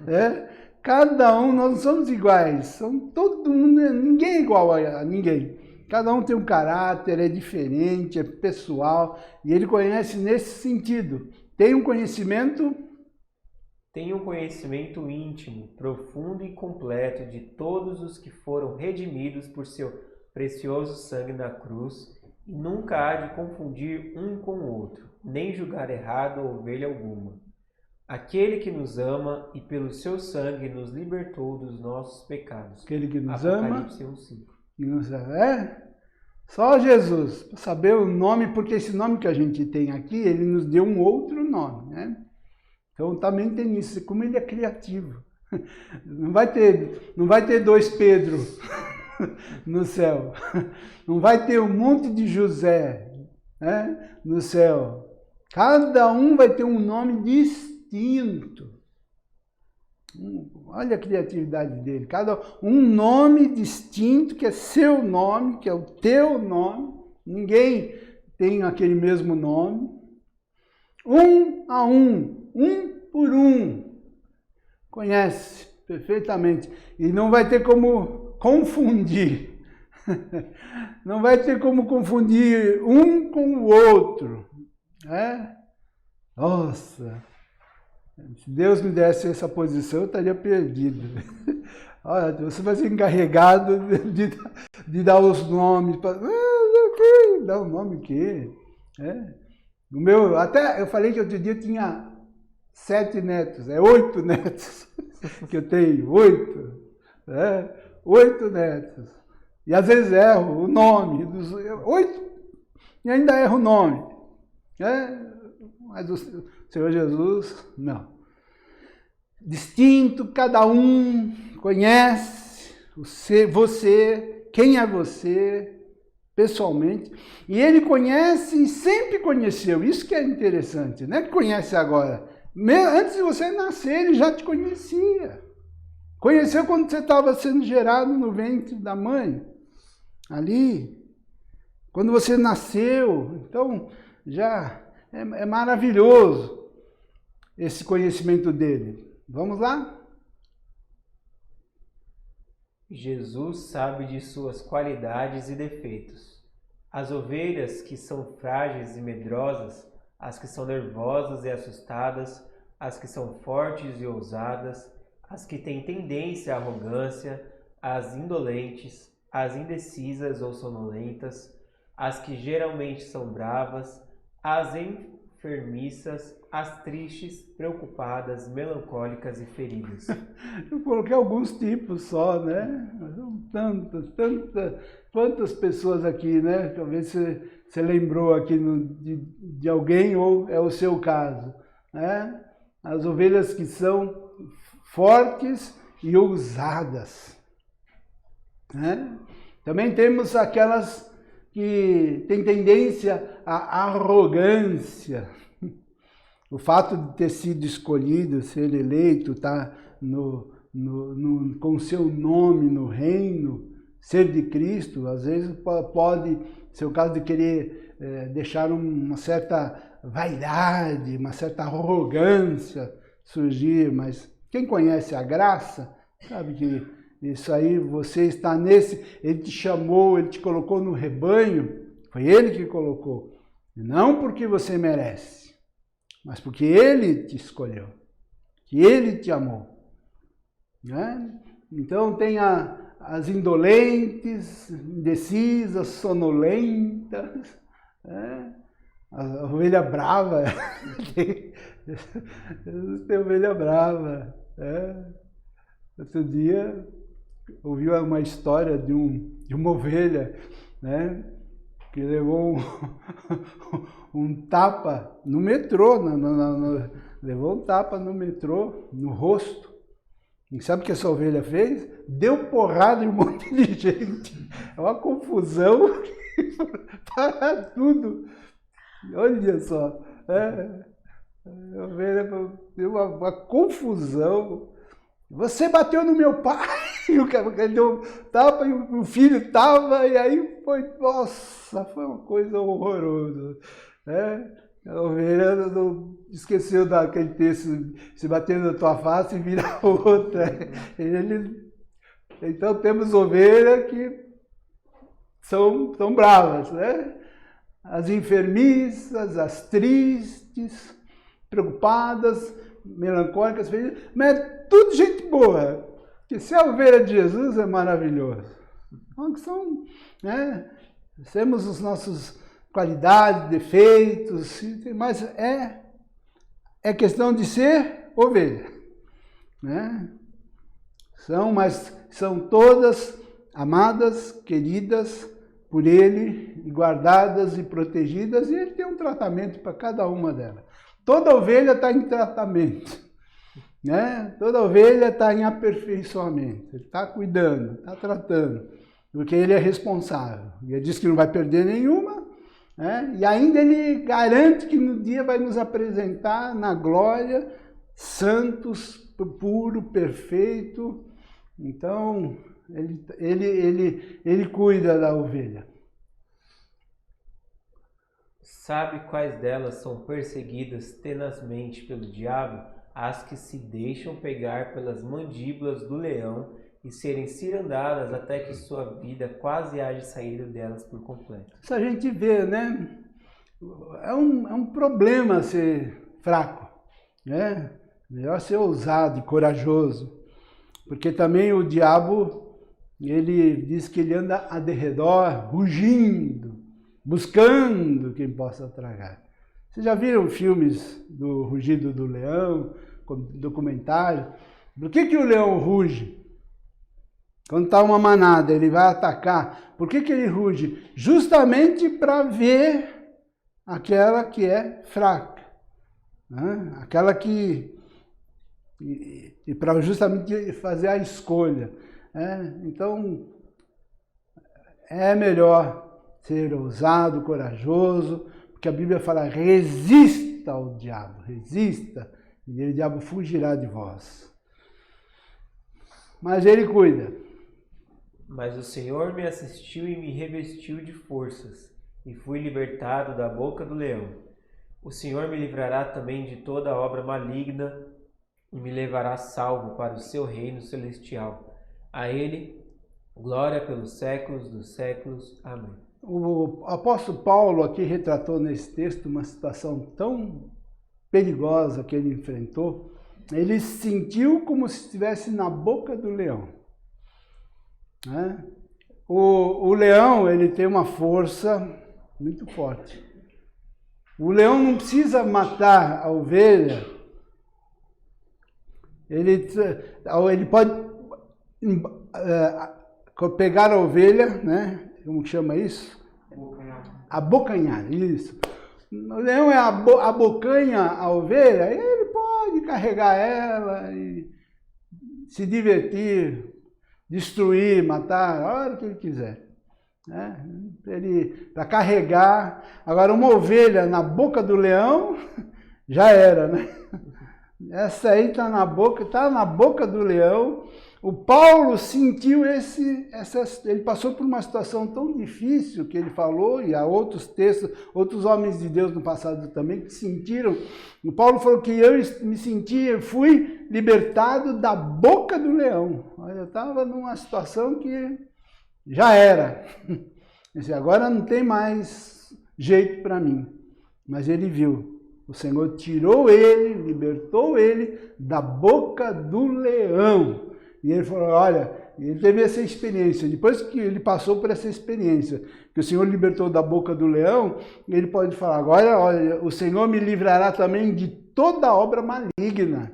né? Cada um, nós não somos iguais. Todo mundo, ninguém é igual a ninguém. Cada um tem um caráter, é diferente, é pessoal. E ele conhece nesse sentido. Tem um conhecimento íntimo, profundo e completo de todos os que foram redimidos por seu precioso sangue na cruz, e nunca há de confundir um com o outro, nem julgar errado ovelha alguma. Aquele que nos ama e pelo seu sangue nos libertou dos nossos pecados. Aquele que nos Apocalipse ama. 1:5. Só Jesus, para saber o nome, porque esse nome que a gente tem aqui, ele nos deu um outro nome, né? Então também tem isso, como ele é criativo. Não vai ter 2 Pedro no céu. Não vai ter um monte de José, né, no céu. Cada um vai ter um nome distinto. Olha a criatividade dele. Cada um nome distinto, que é seu nome, que é o teu nome. Ninguém tem aquele mesmo nome. Um a um, um por um. Conhece perfeitamente. E não vai ter como confundir. Não vai ter como confundir um com o outro. Nossa! Se Deus me desse essa posição, eu estaria perdido. Olha, você vai ser encarregado de dar os nomes. Dar o nome o quê? O meu, até eu falei que outro dia tinha 7 netos, 8 netos que eu tenho, 8. 8 netos. E às vezes erro o nome dos 8 e ainda erro o nome. Mas o Senhor Jesus, não. Distinto, cada um conhece você, quem é você, pessoalmente. E ele conhece e sempre conheceu. Isso que é interessante, não é que conhece agora. Antes de você nascer, ele já te conhecia. Conheceu quando você estava sendo gerado no ventre da mãe. Ali. Quando você nasceu. Então, já é maravilhoso esse conhecimento dele. Vamos lá? Jesus sabe de suas qualidades e defeitos. As ovelhas que são frágeis e medrosas, as que são nervosas e assustadas, as que são fortes e ousadas, as que têm tendência à arrogância, as indolentes, as indecisas ou sonolentas, as que geralmente são bravas, as enfermiças, as tristes, preocupadas, melancólicas e feridas. Eu coloquei alguns tipos só, né? Quantas pessoas aqui, né? Talvez você lembrou aqui de alguém ou é o seu caso, né? As ovelhas que são fortes e ousadas, né? Também temos aquelas que têm tendência à arrogância. O fato de ter sido escolhido, ser eleito, estar com seu nome no reino, ser de Cristo, às vezes pode ser o caso de querer deixar uma certa vaidade, uma certa arrogância surgir, mas quem conhece a graça, sabe que isso aí, você está nesse, ele te chamou, ele te colocou no rebanho, foi ele que colocou, não porque você merece, mas porque ele te escolheu, que ele te amou, né? Então tem as indolentes, indecisas, sonolentas, né? A ovelha brava, tem ovelha brava, né? Outro dia ouvi uma história de uma ovelha, né, que levou um tapa no metrô, levou um tapa no metrô, no rosto. E sabe o que essa ovelha fez? Deu porrada em um monte de gente. É uma confusão para tudo. Olha só, a ovelha deu uma confusão. Você bateu no meu pai, o cara deu tapa e o filho estava, e aí foi, nossa, foi uma coisa horrorosa, né? A ovelha não esqueceu daquele texto, se bater na tua face e vira outra. Então temos ovelhas que são bravas, né? As enfermiças, as tristes, preocupadas, melancólicas, felizes, mas é tudo gente boa. Porque se a ovelha de Jesus é maravilhoso. Então, né? Temos os nossos qualidades, defeitos, mas é questão de ser ovelha, né? São todas amadas, queridas por Ele, e guardadas e protegidas, e Ele tem um tratamento para cada uma delas. Toda ovelha está em tratamento, né? Toda ovelha está em aperfeiçoamento, Ele está cuidando, está tratando, porque Ele é responsável. Ele diz que não vai perder nenhuma, né? E ainda Ele garante que no dia vai nos apresentar na glória, santos, puro, perfeito. Então, ele cuida da ovelha. Sabe quais delas são perseguidas tenazmente pelo diabo? As que se deixam pegar pelas mandíbulas do leão e serem cirandadas até que sua vida quase haja saído delas por completo. Isso a gente vê, né? É um problema ser fraco, né? Melhor ser ousado e corajoso. Porque também o diabo, ele diz que ele anda a derredor, rugindo, buscando quem possa tragar. Vocês já viram filmes do Rugido do Leão, documentário? Por que o leão ruge? Quando está uma manada, ele vai atacar. Por que ele ruge? Justamente para ver aquela que é fraca, né? Aquela que... E para justamente fazer a escolha. Então, é melhor ser ousado, corajoso, porque a Bíblia fala, resista ao diabo, resista, e o diabo fugirá de vós. Mas ele cuida. Mas o Senhor me assistiu e me revestiu de forças, e fui libertado da boca do leão. O Senhor me livrará também de toda obra maligna, e me levará salvo para o seu reino celestial. A Ele, glória pelos séculos dos séculos. Amém. O apóstolo Paulo aqui retratou nesse texto uma situação tão perigosa que ele enfrentou. Ele se sentiu como se estivesse na boca do leão, né? O leão, ele tem uma força muito forte. O leão não precisa matar a ovelha. Ele pode pegar a ovelha, né? Como que chama isso? Abocanhar, isso. O leão abocanha a ovelha, e ele pode carregar ela e se divertir, destruir, matar, a hora que ele quiser, né? Para carregar. Agora, uma ovelha na boca do leão, já era, né? Essa aí está na boca do leão. O Paulo sentiu ele passou por uma situação tão difícil que ele falou, e há outros textos, outros homens de Deus no passado também que sentiram. O Paulo falou que eu me senti, fui libertado da boca do leão. Eu estava numa situação que já era. Agora não tem mais jeito para mim. Mas ele viu. O Senhor tirou ele, libertou ele da boca do leão. E ele falou, olha, ele teve essa experiência. Depois que ele passou por essa experiência, que o Senhor libertou da boca do leão, ele pode falar, agora, olha, o Senhor me livrará também de toda obra maligna.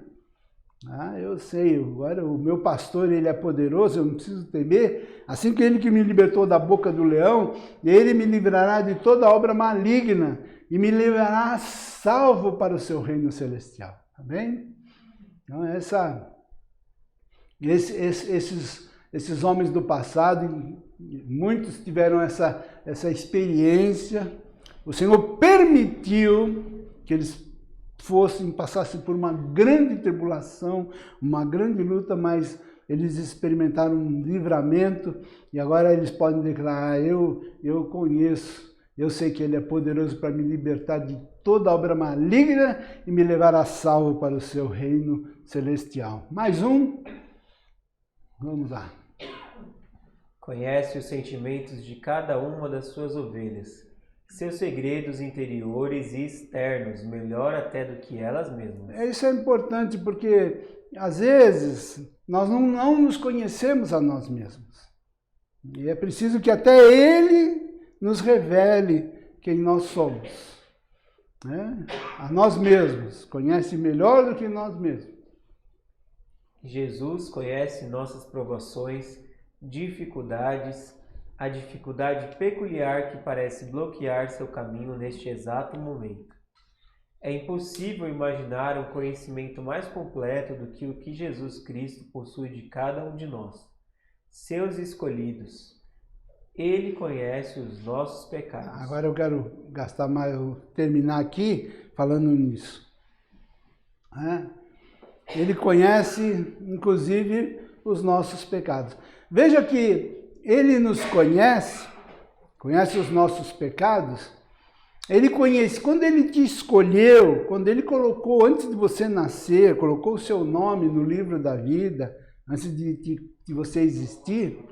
Ah, eu sei, agora o meu pastor, ele é poderoso, eu não preciso temer. Assim que ele que me libertou da boca do leão, ele me livrará de toda obra maligna e me levará salvo para o seu reino celestial. Tá bem? Então, esses homens do passado, muitos tiveram essa experiência. O Senhor permitiu que eles passassem por uma grande tribulação, uma grande luta, mas eles experimentaram um livramento e agora eles podem declarar, eu conheço, Eu sei que Ele é poderoso para me libertar de toda obra maligna e me levar a salvo para o seu reino celestial. Mais um. Vamos lá. Conhece os sentimentos de cada uma das suas ovelhas, seus segredos interiores e externos, melhor até do que elas mesmas. Isso é importante porque, às vezes, nós não nos conhecemos a nós mesmos. E é preciso que até Ele nos revele quem nós somos. Né? A nós mesmos. Conhece melhor do que nós mesmos. Jesus conhece nossas provações, dificuldades, a dificuldade peculiar que parece bloquear seu caminho neste exato momento. É impossível imaginar um conhecimento mais completo do que o que Jesus Cristo possui de cada um de nós, seus escolhidos. Ele conhece os nossos pecados. Agora eu quero terminar aqui falando nisso. Ele conhece, inclusive, os nossos pecados. Veja que Ele nos conhece os nossos pecados. Ele conhece, quando Ele te escolheu, quando Ele colocou, antes de você nascer, colocou o seu nome no livro da vida, antes de você existir,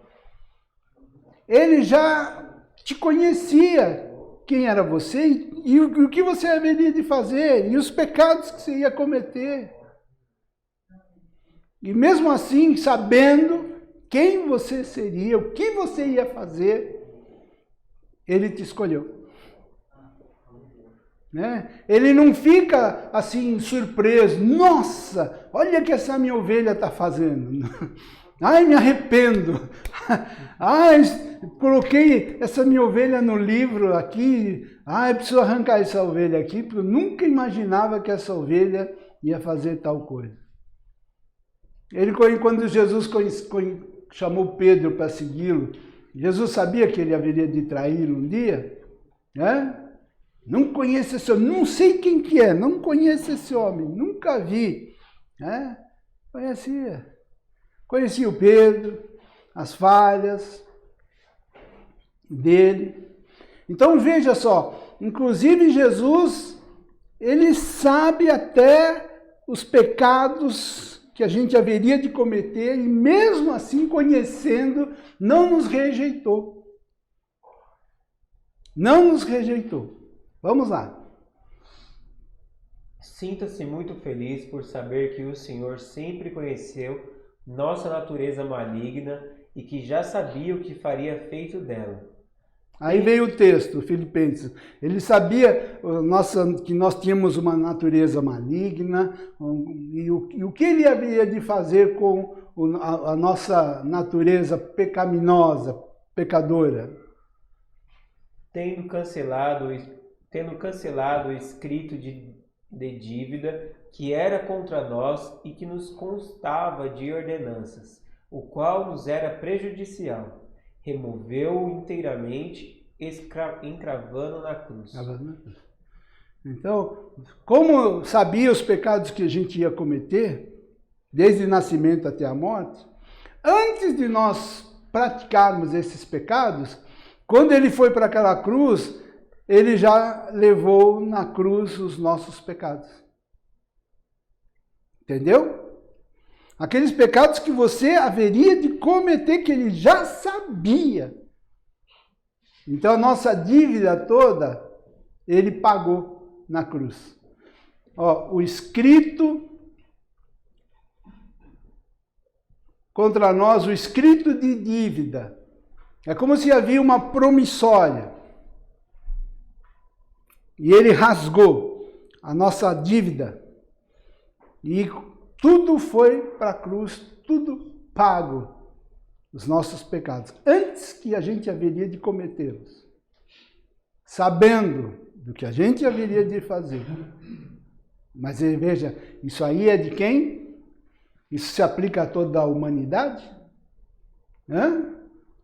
Ele já te conhecia quem era você e o que você haveria de fazer, e os pecados que você ia cometer. E mesmo assim, sabendo quem você seria, o que você ia fazer, Ele te escolheu. Né? Ele não fica assim surpreso. Nossa, olha o que essa minha ovelha está fazendo. Ai, me arrependo. Ai, coloquei essa minha ovelha no livro aqui. Ai, preciso arrancar essa ovelha aqui, porque eu nunca imaginava que essa ovelha ia fazer tal coisa. Quando Jesus chamou Pedro para segui-lo, Jesus sabia que ele haveria de traí-lo um dia, né? Não conheço esse homem, não sei quem que é, não conheço esse homem, nunca vi, né? Conhecia o Pedro, as falhas dele. Então veja só, inclusive Jesus, ele sabe até os pecados que a gente haveria de cometer, e mesmo assim, conhecendo, não nos rejeitou. Não nos rejeitou. Vamos lá. Sinta-se muito feliz por saber que o Senhor sempre conheceu nossa natureza maligna e que já sabia o que faria feito dela. Aí veio o texto, Filipenses. Ele sabia que nós tínhamos uma natureza maligna e o que ele havia de fazer com a nossa natureza pecaminosa, pecadora. Tendo cancelado o escrito de dívida que era contra nós e que nos constava de ordenanças, o qual nos era prejudicial. Removeu-o inteiramente, encravando na cruz. Então, como sabia os pecados que a gente ia cometer, desde o nascimento até a morte, antes de nós praticarmos esses pecados, quando ele foi para aquela cruz, ele já levou na cruz os nossos pecados. Entendeu? Aqueles pecados que você haveria de cometer, que ele já sabia. Então a nossa dívida toda, ele pagou na cruz. Ó, o escrito contra nós, o escrito de dívida. É como se havia uma promissória. E ele rasgou a nossa dívida. E tudo foi para a cruz, tudo pago, os nossos pecados, antes que a gente haveria de cometê-los. Sabendo do que a gente haveria de fazer. Mas veja, isso aí é de quem? Isso se aplica a toda a humanidade?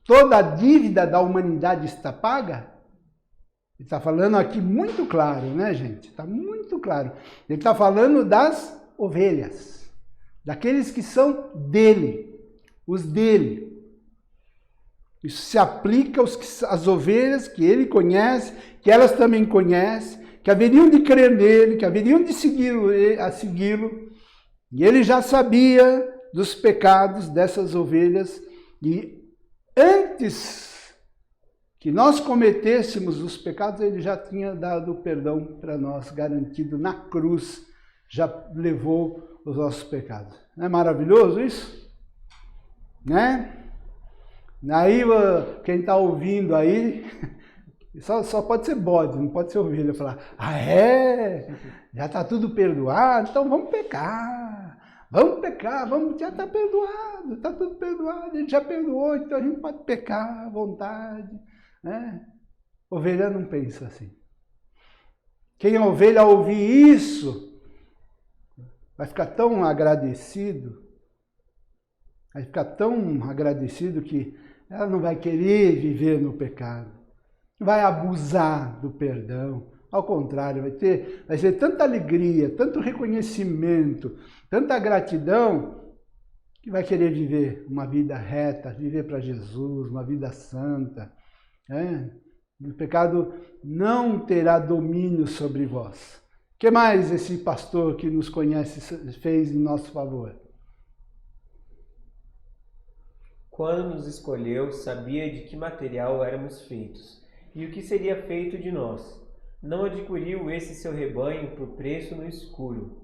Toda a dívida da humanidade está paga? Ele está falando aqui muito claro, né, gente? Está muito claro. Ele está falando das ovelhas, daqueles que são dele, os dele. Isso se aplica às ovelhas que ele conhece, que elas também conhecem, que haveriam de crer nele, que haveriam de segui-lo. E ele já sabia dos pecados dessas ovelhas. E antes que nós cometêssemos os pecados, ele já tinha dado o perdão para nós, garantido na cruz, já levou os nossos pecados. Não é maravilhoso isso? Né? Aí, quem está ouvindo aí, só pode ser bode, não pode ser ovelha. Falar, já está tudo perdoado, então vamos pecar, já está perdoado, está tudo perdoado, ele já perdoou, então a gente pode pecar à vontade. Né? Ovelha não pensa assim. Quem é ovelha ouvir isso, vai ficar tão agradecido, que ela não vai querer viver no pecado, vai abusar do perdão. Ao contrário, vai ser tanta alegria, tanto reconhecimento, tanta gratidão, que vai querer viver uma vida reta, viver para Jesus, uma vida santa. O pecado não terá domínio sobre vós. O que mais esse pastor que nos conhece fez em nosso favor? Quando nos escolheu, sabia de que material éramos feitos e o que seria feito de nós. Não adquiriu esse seu rebanho por preço no escuro.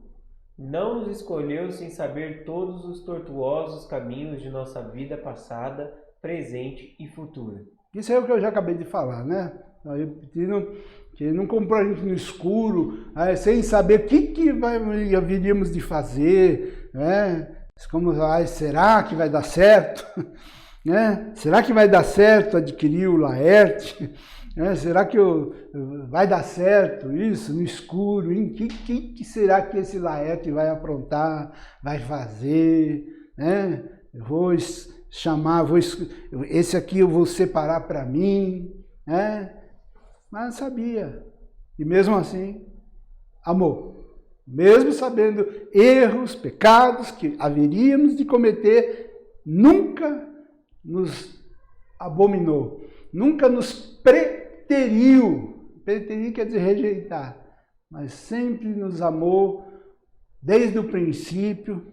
Não nos escolheu sem saber todos os tortuosos caminhos de nossa vida passada, presente e futura. Isso é o que eu já acabei de falar, né? Repetindo que ele não comprou a gente no escuro, sem saber o que haveríamos de fazer, né? Como, será que vai dar certo? Né? Será que vai dar certo adquirir o Laerte? Né? Será que vai dar certo isso no escuro? Em que será que esse Laerte vai aprontar, vai fazer? Né? Eu vou chamar, esse aqui eu vou separar para mim. Né? Mas sabia. E mesmo assim, amou. Mesmo sabendo erros, pecados que haveríamos de cometer, nunca nos abominou, nunca nos preteriu. Preteriu quer dizer rejeitar, mas sempre nos amou desde o princípio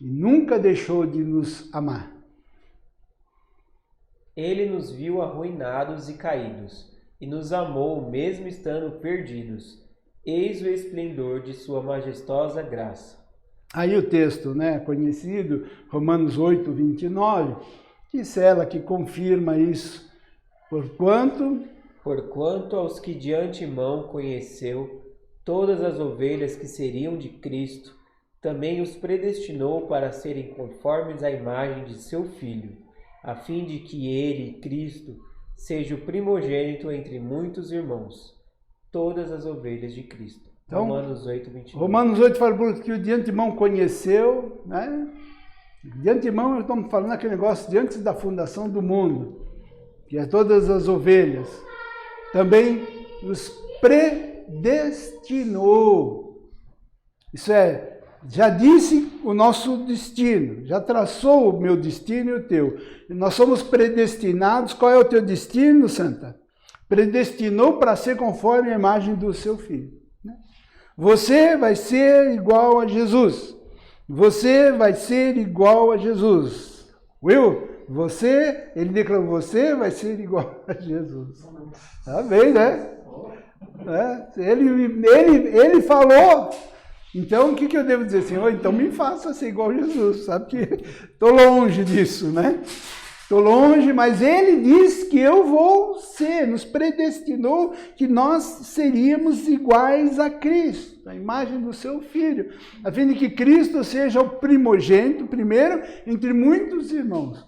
e nunca deixou de nos amar. Ele nos viu arruinados e caídos, e nos amou mesmo estando perdidos. Eis o esplendor de sua majestosa graça. Aí o texto, né, conhecido, Romanos 8, 29, que cela, que confirma isso. Porquanto aos que de antemão conheceu, todas as ovelhas que seriam de Cristo, também os predestinou para serem conformes à imagem de seu Filho, a fim de que ele, Cristo, seja o primogênito entre muitos irmãos. Todas as ovelhas de Cristo. Então, Romanos 8, 29. Romanos 8 fala que o de antemão conheceu, né? De antemão nós estamos falando aquele negócio de antes da fundação do mundo, que é todas as ovelhas. Também os predestinou. Isso é, já disse o nosso destino, já traçou o meu destino e o teu. E nós somos predestinados. Qual é o teu destino, Santa? Predestinou para ser conforme a imagem do seu Filho. Você vai ser igual a Jesus. Você vai ser igual a Jesus. Will, ele declarou, você vai ser igual a Jesus. Tá bem, né? Ele falou. Então, o que eu devo dizer? Senhor, então me faça ser igual a Jesus. Sabe que estou longe disso, né? Estou longe, mas ele diz que eu vou ser, nos predestinou que nós seríamos iguais a Cristo, a imagem do seu Filho, a fim de que Cristo seja o primogênito, primeiro, entre muitos irmãos.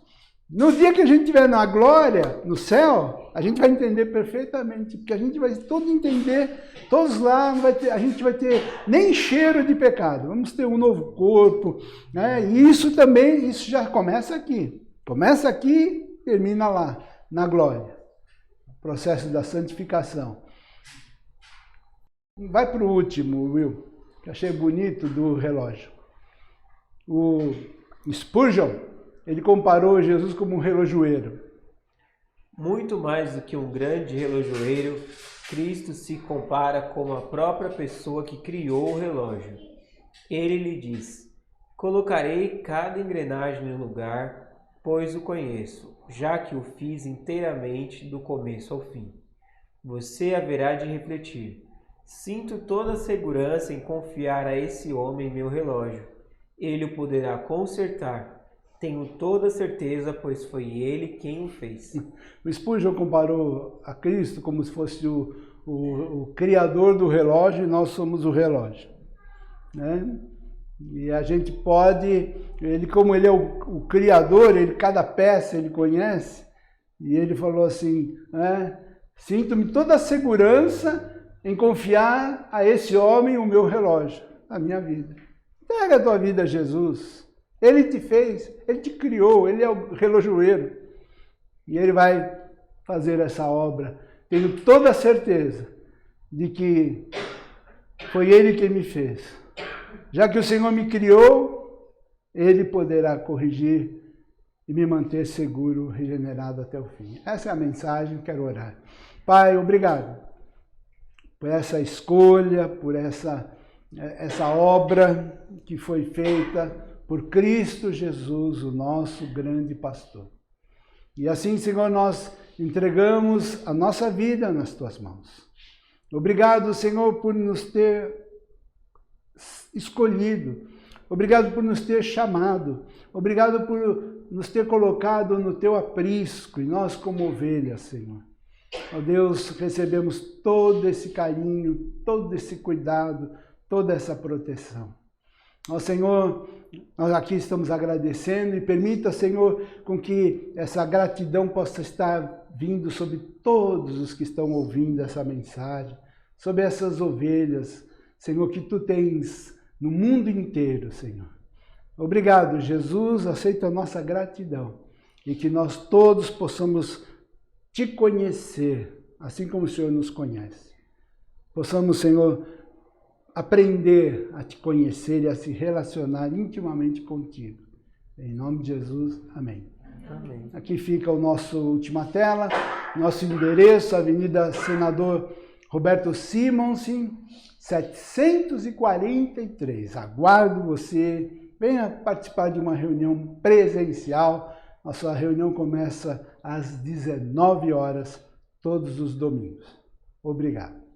No dia que a gente estiver na glória, no céu, a gente vai entender perfeitamente, porque a gente vai todo entender, todos lá, a gente vai ter nem cheiro de pecado, vamos ter um novo corpo, né? E isso também, isso já começa aqui. Começa aqui, termina lá, na glória. O processo da santificação. Vai para o último, Will, que achei bonito do relógio. O Spurgeon, ele comparou Jesus como um relojoeiro. Muito mais do que um grande relojoeiro, Cristo se compara com a própria pessoa que criou o relógio. Ele lhe diz: colocarei cada engrenagem no lugar, pois o conheço, já que o fiz inteiramente do começo ao fim. Você haverá de refletir: sinto toda a segurança em confiar a esse homem meu relógio. Ele o poderá consertar. Tenho toda certeza, pois foi ele quem o fez. O Spurgeon comparou a Cristo como se fosse o criador do relógio e nós somos o relógio, né? E a gente pode, como ele é o criador, cada peça ele conhece, e ele falou assim, né? Sinto-me toda a segurança em confiar a esse homem o meu relógio, a minha vida. Entrega a tua vida a Jesus. Ele te fez, ele te criou, ele é o relojoeiro. E ele vai fazer essa obra. Tenho toda a certeza de que foi ele quem me fez. Já que o Senhor me criou, ele poderá corrigir e me manter seguro, regenerado até o fim. Essa é a mensagem, quero orar. Pai, obrigado por essa escolha, por essa obra que foi feita por Cristo Jesus, o nosso grande pastor. E assim, Senhor, nós entregamos a nossa vida nas tuas mãos. Obrigado, Senhor, por nos ter escolhido. Obrigado por nos ter chamado. Obrigado por nos ter colocado no teu aprisco, e nós como ovelhas, Senhor. Ó Deus, recebemos todo esse carinho, todo esse cuidado, toda essa proteção. Ó Senhor, nós aqui estamos agradecendo e permita, Senhor, com que essa gratidão possa estar vindo sobre todos os que estão ouvindo essa mensagem, sobre essas ovelhas, Senhor, que Tu tens no mundo inteiro, Senhor. Obrigado, Jesus, aceita a nossa gratidão e que nós todos possamos Te conhecer, assim como o Senhor nos conhece. Possamos, Senhor, aprender a Te conhecer e a se relacionar intimamente contigo. Em nome de Jesus, amém. Amém. Aqui fica o nosso última tela, nosso endereço, Avenida Senador Roberto Simonsen, 743. Aguardo você, venha participar de uma reunião presencial. Nossa reunião começa às 19 horas, todos os domingos. Obrigado.